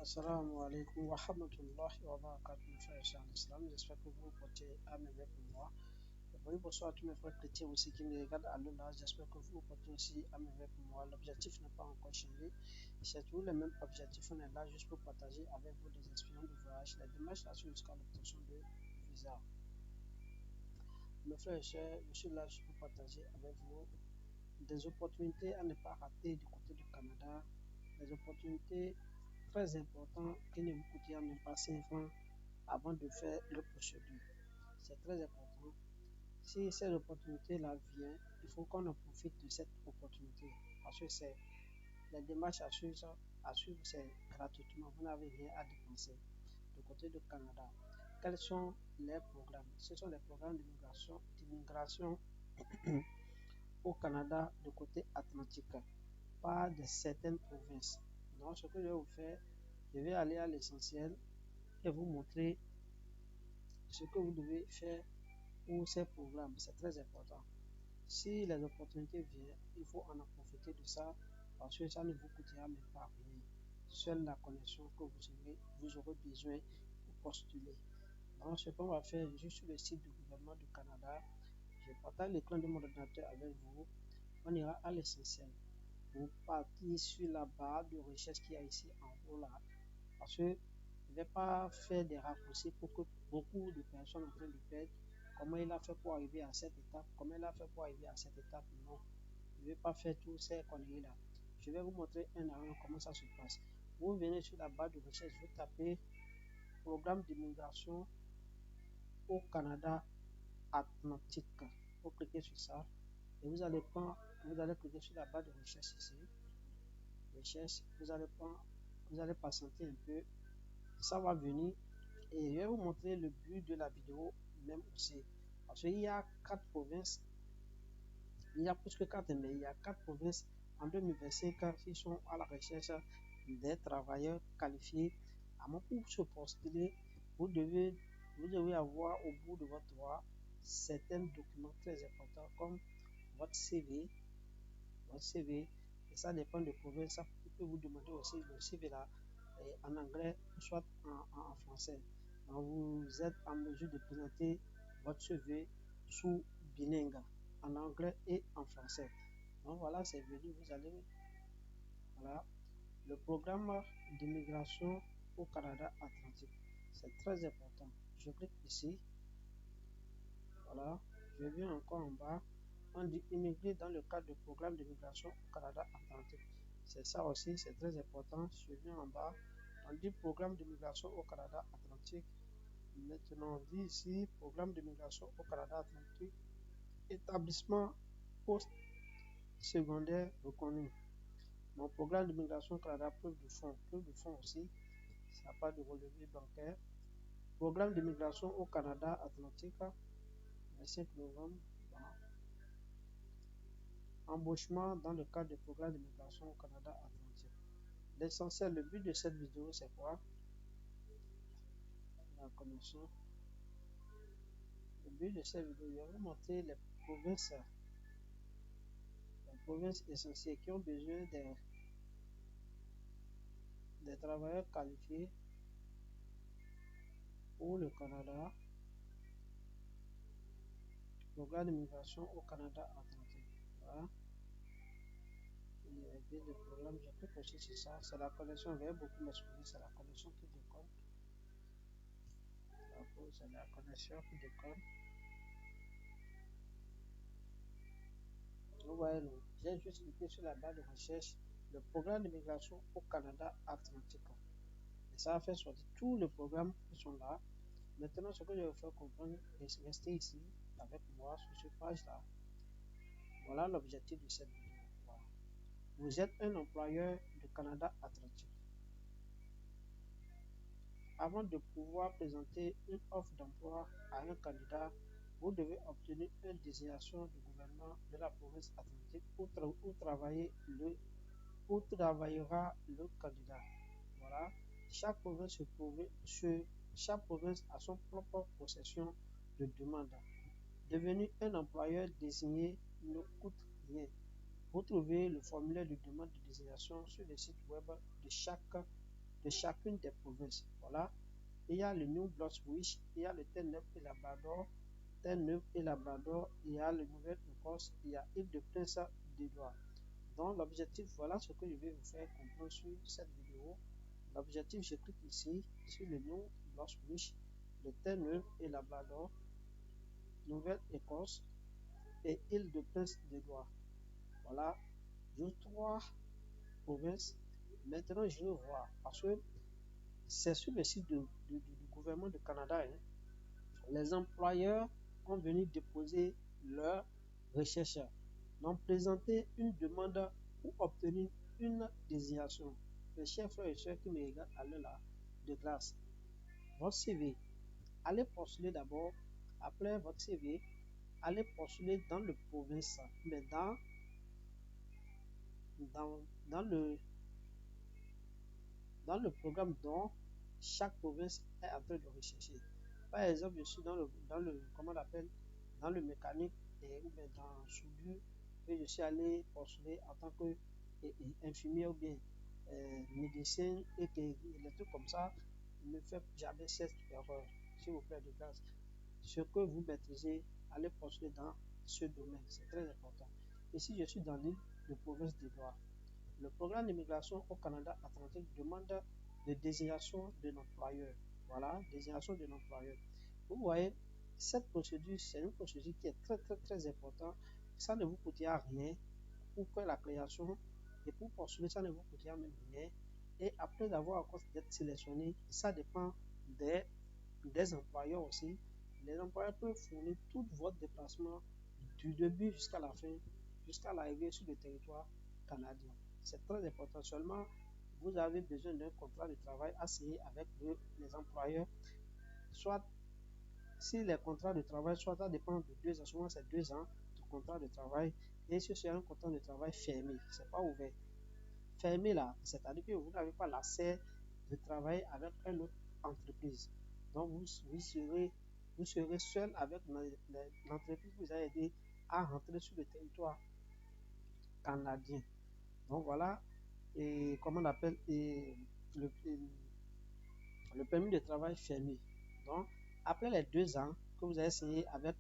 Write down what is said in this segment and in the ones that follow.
Assalamu alaikum wa rahmatullahi wa barakatuh, mes frères et sœurs en islam. J'espère que vous vous portez à merveille pour moi. Et bonsoir à tous mes frères chrétiens aussi qui me regardent à l'ONA. J'espère que vous vous portez aussi à merveille pour moi. L'objectif n'a pas encore changé. C'est toujours le même objectif. On est là juste pour partager avec vous des expériences de voyage, les démarches à suivre jusqu'à l'obtention de visa. Mes frères et sœurs, je suis là juste pour partager avec vous des opportunités à ne pas rater du côté du Canada, des opportunités très importantes qui ne vous coûtent même pas 5 francs avant de faire le procédure. C'est très important. Si cette opportunité-là vient, il faut qu'on en profite de cette opportunité parce que c'est les démarches à suivre, c'est gratuitement. Vous n'avez rien à dépenser. Du côté du Canada, quels sont les programmes? Ce sont les programmes d'immigration au Canada du côté atlantique, pas de certaines provinces. Donc, ce que je vais vous faire, je vais aller à l'essentiel et vous montrer ce que vous devez faire pour ces programmes. C'est très important. Si les opportunités viennent, il faut en profiter de ça parce que ça ne vous coûtera même pas rien. Seule la connexion que vous aurez besoin pour postuler. Donc, ce qu'on va faire, je suis sur le site du gouvernement du Canada. Je partage l'écran de mon ordinateur avec vous. On ira à l'essentiel. Vous partez sur la barre de recherche qui est ici en haut là. Parce que je ne vais pas faire des raccourcis pour que beaucoup de personnes en train de perdre. Comment il a fait pour arriver à cette étape? Comment il a fait pour arriver à cette étape? Non. Je ne vais pas faire toutes ces conneries-là. Je vais vous montrer un à un comment ça se passe. Vous venez sur la barre de recherche, vous tapez programme d'immigration au Canada Atlantique. Vous cliquez sur ça et vous allez cliquer sur la barre de recherche ici. Recherche, vous allez patienter un peu. Ça va venir et je vais vous montrer le but de la vidéo même aussi. Parce qu'il y a 4 provinces. Il y a plus que 4, mais il y a 4 provinces en 2025 qui sont à la recherche des travailleurs qualifiés. Pour se postuler, vous devez avoir au bout de votre droit certains documents très importants comme votre CV. Et ça dépend de province. Ça peut vous demander aussi le CV là en anglais, soit en français. Donc vous êtes en mesure de présenter votre CV sous bilingue, en anglais et en français. Donc voilà, c'est venu, vous allez, voilà, le programme d'immigration au Canada Atlantique. C'est très important. Je clique ici, voilà, je viens encore en bas. On dit immigrer dans le cadre du programme d'immigration au Canada Atlantique. C'est ça aussi, c'est très important. Je viens en bas. On dit programme d'immigration au Canada Atlantique. Maintenant, on dit ici programme d'immigration au Canada Atlantique. Établissement post-secondaire reconnu. Mon programme d'immigration au Canada, preuve de fonds aussi. Ça n'a pas de relevé bancaire. Programme d'immigration au Canada Atlantique. Le 5 novembre. Embauchement dans le cadre du programme d'immigration au Canada Atlantique. L'essentiel, le but de cette vidéo, c'est quoi? La connexion. Le but de cette vidéo, je vais vous montrer les provinces essentielles qui ont besoin des travailleurs qualifiés pour le Canada. Programme d'immigration au Canada Atlantique. Voilà. Il y a des programmes, je peux aussi sur ça. C'est la connexion, vous allez beaucoup m'excuser, c'est la connexion qui déconne. C'est la connexion qui déconne. Vous voyez, j'ai juste cliqué sur la barre de recherche, le programme d'immigration au Canada Atlantique. Et ça a fait sortir tous les programmes qui sont là. Maintenant, ce que je vais vous faire comprendre, c'est rester ici avec moi sur cette page-là. Voilà l'objectif de cette vidéo. Voilà. Vous êtes un employeur du Canada Atlantique. Avant de pouvoir présenter une offre d'emploi à un candidat, vous devez obtenir une désignation du gouvernement de la province atlantique où travaillera le candidat. Voilà. Chaque province a son propre procession de demande. Devenir un employeur désigné ne coûte rien. Vous trouvez le formulaire de demande de désignation sur le site web de chaque de chacune des provinces. Voilà. Il y a le New Brunswick, il y a le Terre-Neuve et Labrador, Terre-Neuve et Labrador, il y a le Nouvelle-Écosse, il y a Île-de-Prince-Édouard. Donc l'objectif, voilà ce que je vais vous faire comprendre sur cette vidéo. L'objectif, je clique ici sur le New Brunswick, le Terre-Neuve et Labrador, Nouvelle-Écosse et Île-de-Prince-Édouard. Voilà, j'ai 3 provinces. Maintenant, je vais voir parce que c'est sur le site du gouvernement du Canada. Les employeurs ont venu déposer leur recherche, donc présenter une demande pour obtenir une désignation. Les chers frères et sœurs qui me regardent à l'heure là de grâce, votre CV, allez postuler d'abord. Après votre CV, allez postuler dans le province, mais dans le programme dont chaque province est en train de rechercher. Par exemple, je suis comment on appelle, dans le mécanique ou bien dans soudure, et je suis allé postuler en tant que infirmier ou bien médecin et que les trucs comme ça ne fait jamais cette erreur. S'il vous plaît, de grâce. Ce que vous maîtrisez, allez postuler dans ce domaine. C'est très important. Ici, je suis dans l'île de Province-d'Édouard. Le programme d'immigration au Canada Atlantique demande de désignation de l'employeur. Voilà, désignation de l'employeur. Vous voyez, cette procédure, c'est une procédure qui est très, très, très importante. Ça ne vous coûtera rien pour faire la création et pour postuler, ça ne vous coûtera même rien. Et après avoir encore d'être sélectionné, ça dépend des employeurs aussi. Les employeurs peuvent fournir tout votre déplacement du début jusqu'à la fin, jusqu'à l'arrivée sur le territoire canadien. C'est très important. Seulement, vous avez besoin d'un contrat de travail à signer avec les employeurs. Soit, si les contrats de travail, soit ça dépend de 2 ans, souvent c'est 2 ans de contrat de travail. Et si c'est un contrat de travail fermé, c'est pas ouvert. Fermé là, c'est-à-dire que vous n'avez pas l'accès de travailler avec une autre entreprise. Donc, vous serez seul avec l'entreprise qui vous a aidé à rentrer sur le territoire canadien. Donc voilà, et comment on appelle, le permis de travail fermé. Donc, après les 2 ans que vous avez signé avec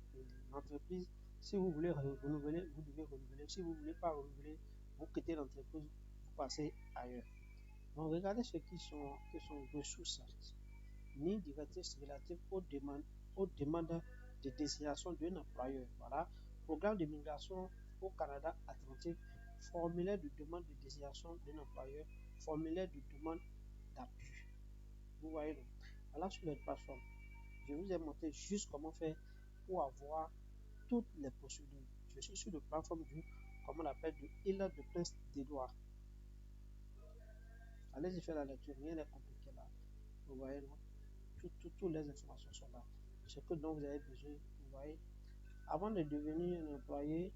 l'entreprise, si vous voulez renouveler, vous devez renouveler. Si vous ne voulez pas renouveler, vous quittez l'entreprise, vous passez ailleurs. Donc, regardez ce qui sont ressources ni directrices relatives aux demandes de désignation d'un employeur. Voilà, programme de migration au Canada Atlantique, formulaire de demande de désignation d'un employeur, formulaire de demande d'appui. Vous voyez, donc, voilà sur les plateformes. Je vous ai montré juste comment faire pour avoir toutes les procédures. Je suis sur la plateforme comment on appelle, du Île-de-Prince-Édouard. Allez-y faire la lecture, rien n'est compliqué là. Vous voyez, non? Toutes les informations sont là. Ce que dont vous avez besoin, vous voyez. Avant de devenir un employé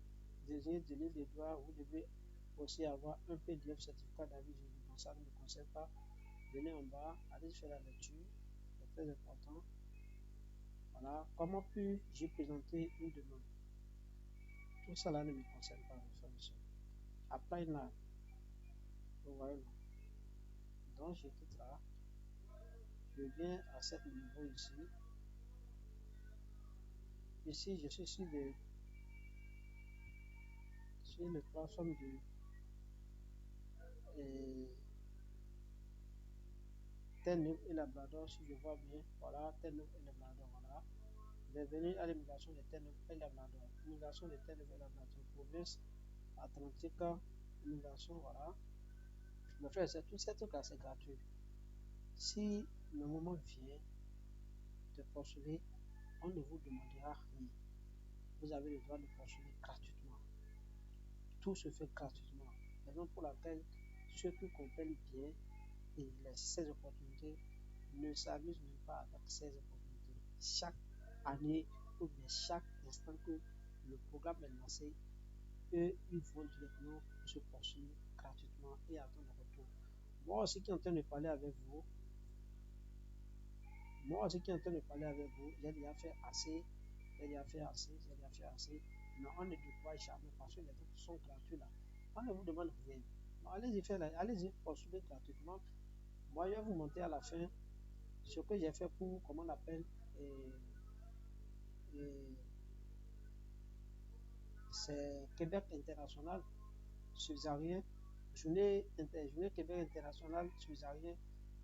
désigné de l'île d'Édouard, vous devez aussi avoir un PDF certificat d'avis juridique. Donc ça ne me concerne pas. Venez en bas, allez faire la lecture, c'est très important. Voilà, comment puis-je présenter une demande? Tout ça là ne me concerne pas, mes frères et sœurs. Apply now. Vous voyez là. Donc je quitte là. Je viens à cet niveau ici. Ici, je suis sur le plateforme de Terre-Neuve et Labrador, si je vois bien. Voilà, Terre-Neuve et Labrador. Voilà. Bienvenue à l'immigration de Terre-Neuve et Labrador. Immigration de Terre-Neuve et Labrador. Province Atlantique, immigration, voilà. Mes frères, c'est tout ces trucs là, c'est gratuit. Si le moment vient de postuler, on ne vous demandera rien. Vous avez le droit de postuler gratuitement. Tout se fait gratuitement. Raison pour laquelle ceux qui comprennent bien et ces opportunités ne s'amusent même pas avec ces opportunités. Chaque année ou bien chaque instant que le programme est lancé, eux, ils vont directement se poursuivre gratuitement et attendre le retour. Moi aussi qui est en train de parler avec vous, j'ai déjà fait assez, mais on ne décourage jamais parce que les trucs sont gratuits là. On ne vous demande rien. Allez-y faire, allez-y postuler gratuitement. Moi, je vais vous montrer à la fin ce que j'ai fait pour, comment on appelle, c'est Québec International Subsaharien, journée Québec International Subsaharien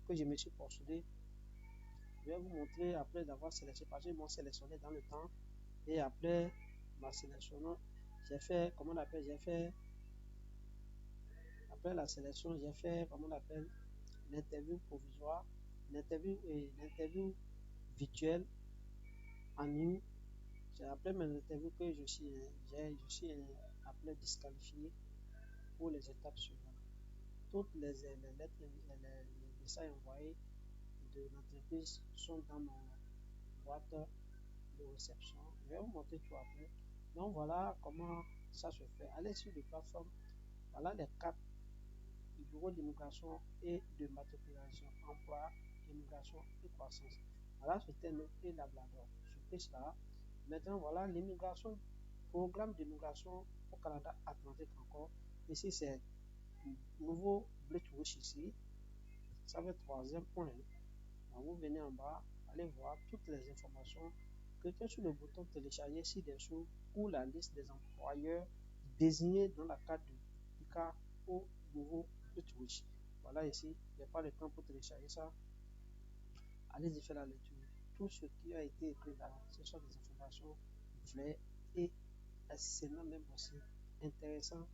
que je me suis postulé. Je vais vous montrer après avoir sélectionné, parce qu'ils m'ont sélectionné dans le temps. Et après ma sélection, j'ai fait, comment on appelle, après la sélection, j'ai fait, comment on appelle, l'interview provisoire, l'interview virtuelle en ligne. C'est après mon interview que je suis appelé disqualifié pour les étapes suivantes. Toutes les lettres, les messages envoyés de l'entreprise sont dans mon boîte de réception. Je vais vous montrer tout après. Donc voilà comment ça se fait. Allez sur les plateformes. Voilà les quatre du bureau d'immigration et de matriculation, emploi, immigration et croissance. Voilà, c'était noté Labrador. Sur cela. Maintenant, voilà l'immigration, programme d'immigration au Canada Atlantique encore. Ici, c'est nouveau Bluetooth ici. Ça va être troisième point. Donc, vous venez en bas, allez voir toutes les informations. Cliquez sur le bouton télécharger ci-dessous ou la liste des employeurs désignés dans la carte du PICA au nouveau Twitch. Voilà ici, il n'y a pas de temps pour télécharger ça. Allez-y faire la lecture. Tout ce qui a été écrit là, ce sont des informations vraies et c'est même aussi intéressant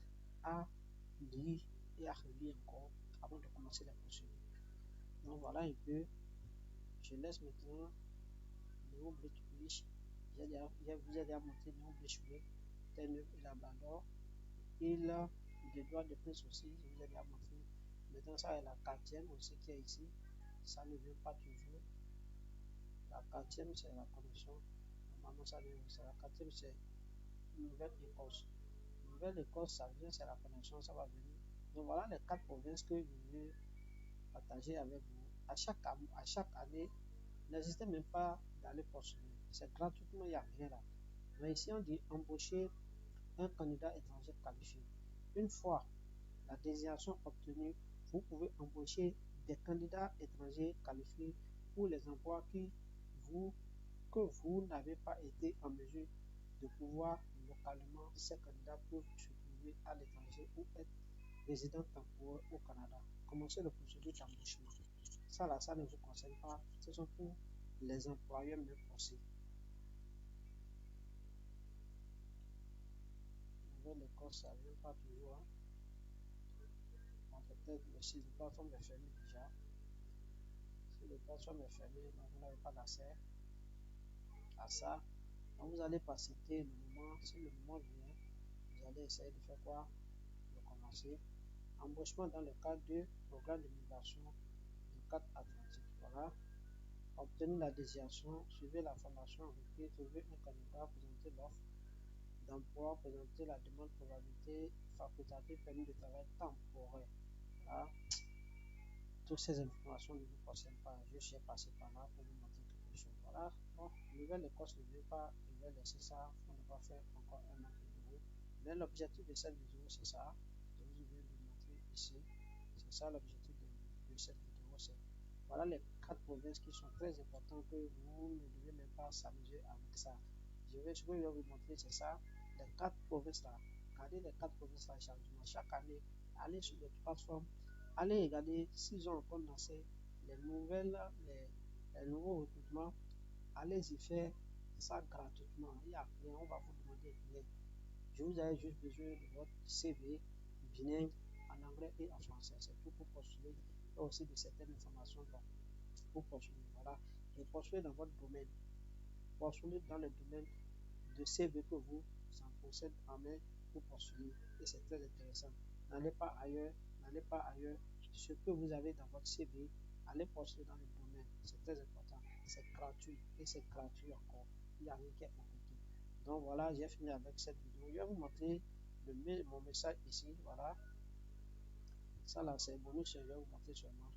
à lire et à relire encore avant de commencer la procédure. Donc voilà un peu. Je laisse maintenant le Twitch. Vous avez déjà montré le Twitch, T9 et Labrador. Et là, le droit de presse aussi, je vous ai déjà montré. Maintenant, ça est la quatrième aussi qui est ici. Ça ne vient pas toujours. La quatrième, c'est la connexion. Normalement, ça vient aussi. La quatrième, c'est Nouvelle-Écosse. Nouvelle-Écosse, ça vient, c'est la connexion, ça va venir. Donc voilà les quatre provinces que je veux partager avec vous. À chaque année, n'hésitez même pas d'aller postuler. C'est gratuitement, il n'y a rien là. Mais ici, on dit embaucher un candidat étranger qualifié. Une fois la désignation obtenue, vous pouvez embaucher des candidats étrangers qualifiés pour les emplois que vous n'avez pas été en mesure de pouvoir localement. Ces candidats peuvent se trouver à l'étranger ou être résidents temporaires au Canada. Commencez le procédure d'embauchement. Ça là, ça ne vous concerne pas. Ce sont pour les employeurs même aussi. Nouvelle-Écosse, ça ne vient pas toujours. Peut-être le site de plateforme est fermé déjà. Si le plateforme est fermé, donc vous n'avez pas d'accès à ça. Donc vous allez patienter le moment. Si le moment vient, vous allez essayer de faire quoi? De commencer. Embauchement dans le cadre du programme de migration du cadre Atlantique. Voilà. Obtenir la désignation, suivez la formation requise, trouver un candidat, présenter l'offre d'emploi, présenter la demande probabilité facultative, permis de travail temporaire. Voilà. Toutes ces informations ne vous concernent pas. Je suis passé par là pour vous montrer quelque chose. Voilà. Bon, Nouvelle-Écosse ne veut pas, je vais laisser ça pour ne pas faire encore un autre vidéo. Mais l'objectif de cette vidéo, c'est ça. Je vous viens de montrer ici. C'est ça l'objectif de cette vidéo. C'est voilà les quatre provinces qui sont très importantes que vous ne devez même pas s'amuser avec ça. Ce que je vais vous montrer, c'est ça. Les quatre provinces là. Regardez les quatre provinces là chaque année. Allez sur les plateformes. Allez regarder s'ils ont encore lancé les nouveaux recrutements. Allez-y faire ça gratuitement. Il n'y a rien, on va vous demander rien. Je vous ai juste besoin de votre CV bilingue en anglais et en français. C'est tout pour postuler et aussi de certaines informations pour postuler. Voilà. Et postuler dans votre domaine. Postuler dans le domaine de CV que vous en possèdez en main pour postuler. Et c'est très intéressant. N'allez pas ailleurs. N'allez pas ailleurs. Ce que vous avez dans votre CV, allez postuler dans le domaine. C'est très important. C'est gratuit. Et c'est gratuit encore. Il n'y a rien qui est compliqué. Donc voilà, j'ai fini avec cette vidéo. Je vais vous montrer mon message ici. Voilà. Ça là, c'est bonus. Je vais vous montrer seulement.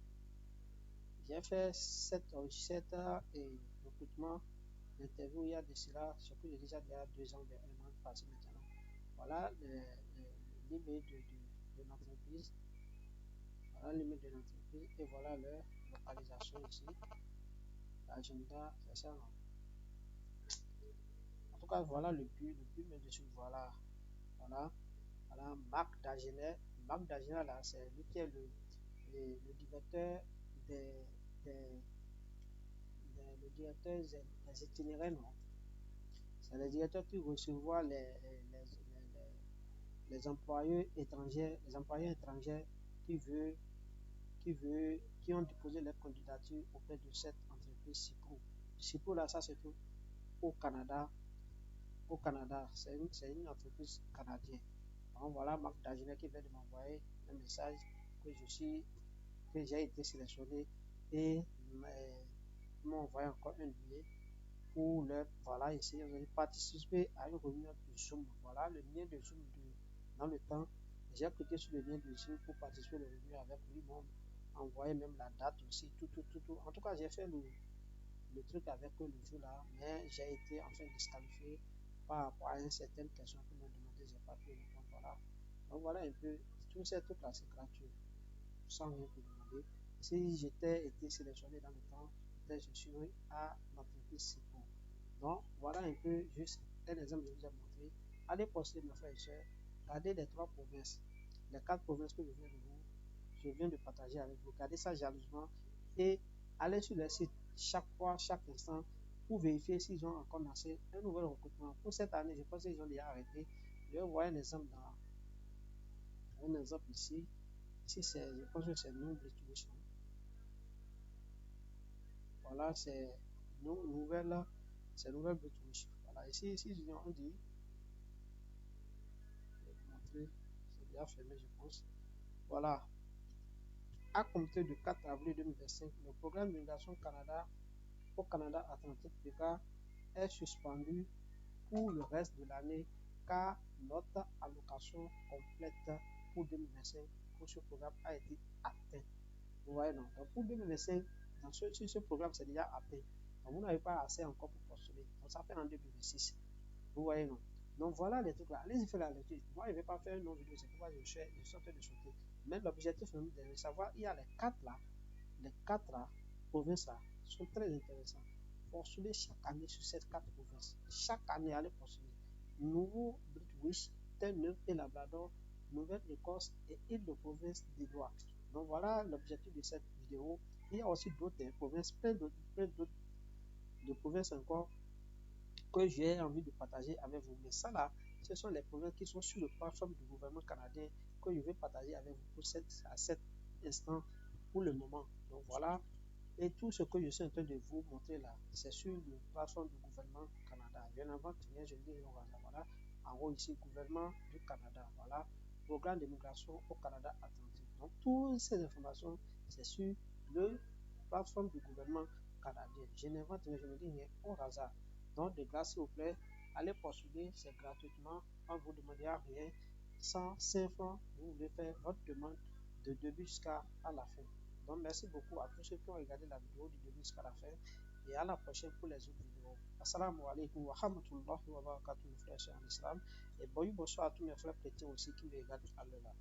J'ai fait cette et recrutement d'interview il y a de cela, ce que j'ai déjà il y a 2 ans, 1 an passé maintenant. Voilà l'email de l'entreprise. Voilà l'email de l'entreprise. entreprises et voilà leur localisation ici. L'agenda, c'est ça, non? En tout cas, voilà le but même de ce voilà. Voilà. Voilà, Marc Dagenet, là, c'est lui qui est le directeur des, des, le directeur des itinéraires, non? C'est le directeur qui recevoir les employés étrangers qui veulent, qui ont déposé leur candidature auprès de cette entreprise CIPRO. CIPRO, là, ça se trouve au Canada. Au Canada, c'est une entreprise canadienne. Donc voilà, Marc Dagenet qui vient de m'envoyer un message que j'ai été sélectionné et m'ont envoyé encore un lien pour leur, voilà, ici, vous allez participer à une réunion de Zoom. Voilà le lien de Zoom dans le temps. J'ai cliqué sur le lien de Zoom pour participer à la réunion avec lui. Ils m'ont envoyé même la date aussi, tout. En tout cas, j'ai fait le truc avec eux le jour là, mais j'ai été enfin disqualifié par rapport à une certaine question qu'ils m'ont demandé. J'ai pas pu répondre. Voilà. Donc voilà un peu, tous ces trucs là, c'est gratuit, sans rien te demander. Si j'étais été sélectionné dans le temps, peut-être je suis à l'entreprise CIPRO. Donc, voilà un peu juste un exemple que je vous ai montré. Allez poster, mes frères et sœurs. Regardez les 3 provinces, les 4 provinces que je viens de partager avec vous. Regardez ça jalousement et allez sur le site chaque fois, chaque instant pour vérifier s'ils ont encore lancé un nouvel recrutement. Pour cette année, je pense qu'ils ont déjà arrêté. Je vais voir un exemple ici. Ici, je pense que c'est Nouvelle Tuition. Voilà, c'est nouvelle Tuition. Voilà, ici, on dit, je vais vous montrer, c'est déjà fermé, je pense. Voilà, à compter du 4 avril 2025, le programme d'immigration au Canada Atlantique PECA est suspendu pour le reste de l'année car notre allocation complète pour 2025 pour ce programme a été atteinte. Vous voyez, non? Donc pour 2025, sur ce programme, c'est déjà atteint. Donc vous n'avez pas assez encore pour postuler. Donc ça fait en 2026. Vous voyez, non? Donc voilà les trucs là. Allez-y faire la lecture. Moi, je ne vais pas faire une longue vidéo, c'est pourquoi je suis en train de sauter. Mais l'objectif même de savoir, il y a les quatre là, provinces là, sont très intéressants. Postuler chaque année sur ces 4 provinces. Chaque année, allez postuler. Nouveau-Brunswick, Terre-Neuve et Labrador, Nouvelle-Écosse et Île-de-Province des Lois. Donc voilà l'objectif de cette vidéo. Il y a aussi d'autres provinces, plein d'autres de provinces encore que j'ai envie de partager avec vous. Mais ça là, ce sont les provinces qui sont sur le plateforme du gouvernement canadien que je vais partager avec vous à cet instant pour le moment. Donc voilà. Et tout ce que je suis en train de vous montrer là, c'est sur le plateforme du gouvernement Canada. Je n'invente rien, je dis voilà. En haut ici, gouvernement du Canada. Voilà. Programme d'immigration au Canada Atlantique. Donc toutes ces informations, c'est sur le plateforme du gouvernement canadien. Je n'invente rien, je ne dis rien au hasard. Donc de grâce, s'il vous plaît, allez postuler, c'est gratuitement. On ne vous demandera rien. 105 francs, vous voulez faire votre demande de début jusqu'à la fin. Donc, merci beaucoup à tous ceux qui ont regardé la vidéo du début jusqu'à la fin. Et à la prochaine pour les autres vidéos. Assalamu alaikum wa rahmatullahi wa barakatuh, mes frères et sœurs en islam. Et bonjour à tous mes frères chrétiens aussi qui me regardent à l'heure.